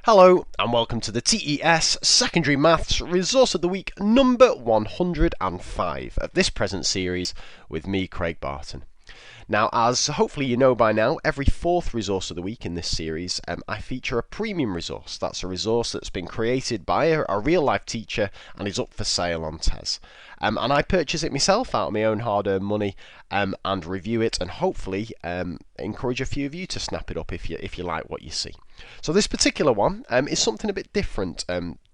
Hello and welcome to the TES Secondary Maths Resource of the Week number 105 of this present series with me, Craig Barton. Now, as hopefully you know by now, every fourth resource of the week in this series, I feature a premium resource. That's a resource that's been created by a real-life teacher and is up for sale on TES. And I purchase it myself out of my own hard-earned money and review it and hopefully encourage a few of you to snap it up if you like what you see. So this particular one is something a bit different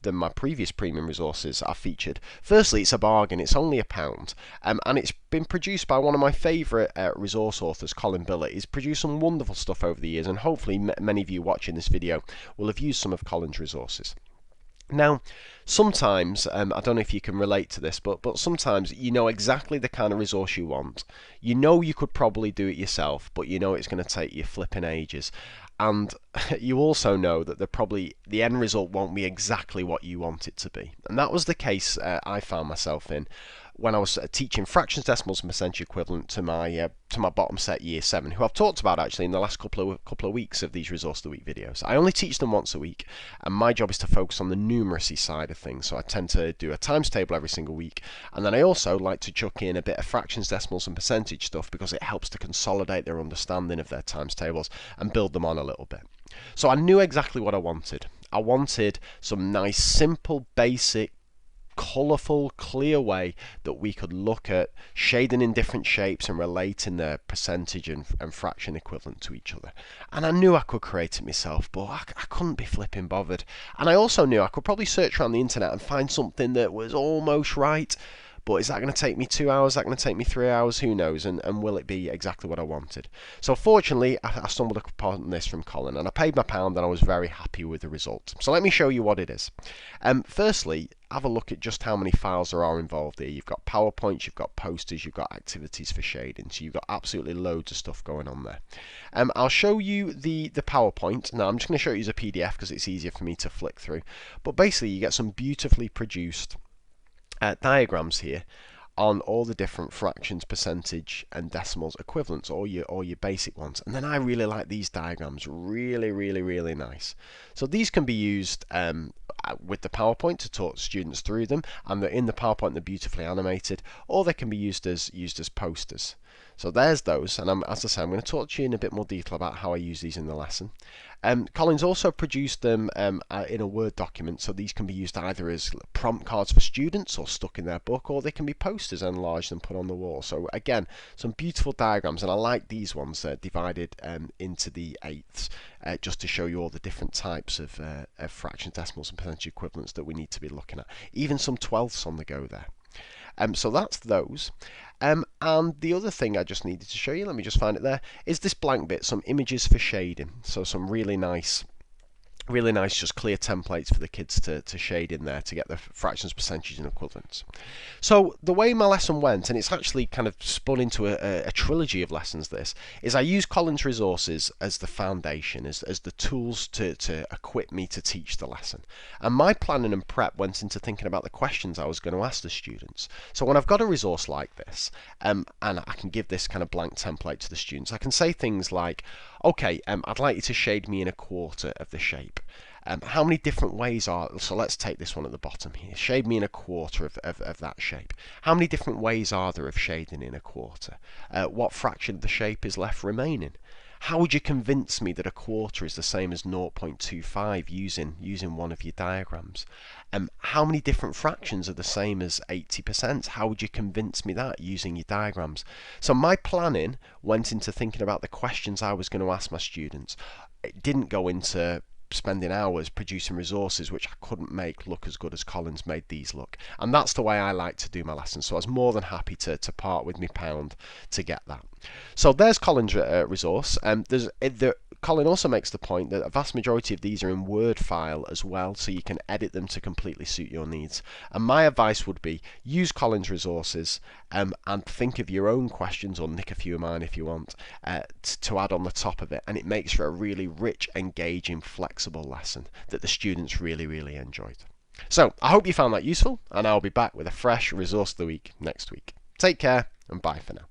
than my previous premium resources I've featured. Firstly, it's a bargain. It's only £1, and it's been produced by one of my favourite resource authors, Colin Billett. He's produced some wonderful stuff over the years, and hopefully many of you watching this video will have used some of Colin's resources. Now, sometimes, I don't know if you can relate to this, but sometimes you know exactly the kind of resource you want. You know you could probably do it yourself, but you know it's going to take you flipping ages. And you also know that the end result won't be exactly what you want it to be. And that was the case I found myself in when I was teaching fractions, decimals, and percentage equivalent to my bottom set year 7, who I've talked about actually in the last couple of weeks of these resource of the week videos. I only teach them once a week, and my job is to focus on the numeracy side of things. So I tend to do a times table every single week, and then I also like to chuck in a bit of fractions, decimals, and percentage stuff because it helps to consolidate their understanding of their times tables and build them on a little bit. So I knew exactly what I wanted. I wanted some nice, simple, basic, colourful, clear way that we could look at shading in different shapes and relating their percentage and fraction equivalent to each other. And I knew I could create it myself, but I couldn't be flipping bothered. And I also knew I could probably search around the internet and find something that was almost right. But is that going to take me 2 hours? Is that going to take me 3 hours? Who knows? And will it be exactly what I wanted? So fortunately, I stumbled upon this from Colin, and I paid my £1 and I was very happy with the result. So let me show you what it is. Firstly, have a look at just how many files there are involved here. You've got PowerPoints, you've got posters, you've got activities for shading. So you've got absolutely loads of stuff going on there. I'll show you the PowerPoint. Now I'm just going to show you as a PDF because it's easier for me to flick through. But basically you get some beautifully produced diagrams here on all the different fractions, percentage, and decimals equivalents, or your basic ones. And then I really like these diagrams, really nice. So these can be used with the PowerPoint to talk students through them, and in the PowerPoint they're beautifully animated, or they can be used as posters. So there's those, and as I say, I'm going to talk to you in a bit more detail about how I use these in the lesson. Colin's also produced them in a Word document, so these can be used either as prompt cards for students or stuck in their book, or they can be posters enlarged and put on the wall. So again, some beautiful diagrams, and I like these ones divided into the eighths, just to show you all the different types of fractions, decimals, and percentage equivalents that we need to be looking at. Even some twelfths on the go there. So that's those. And the other thing I just needed to show you, let me just find it there, is this blank bit, some images for shading. So some really nice just clear templates for the kids to shade in there to get the fractions, percentages, and equivalents. So the way my lesson went, and it's actually kind of spun into a trilogy of lessons, this, is I use Colin's resources as the foundation, as the tools to equip me to teach the lesson. And my planning and prep went into thinking about the questions I was going to ask the students. So when I've got a resource like this, and I can give this kind of blank template to the students, I can say things like, okay, I'd like you to shade me in a quarter of the shape. How many different ways so let's take this one at the bottom here, shade me in a quarter of that shape. How many different ways are there of shading in a quarter? What fraction of the shape is left remaining? How would you convince me that a quarter is the same as 0.25 using one of your diagrams? How many different fractions are the same as 80%? How would you convince me that using your diagrams? So my planning went into thinking about the questions I was going to ask my students. It didn't go into spending hours producing resources which I couldn't make look as good as Colin's made these look. And that's the way I like to do my lessons. So I was more than happy to part with my £1 to get that. So there's Colin's resource. Colin also makes the point that a vast majority of these are in Word file as well, so you can edit them to completely suit your needs. And my advice would be use Colin's resources and think of your own questions, or nick a few of mine if you want, to add on the top of it, and it makes for a really rich, engaging, flexible lesson that the students really enjoyed. So I hope you found that useful, and I'll be back with a fresh resource of the week next week. Take care, and bye for now.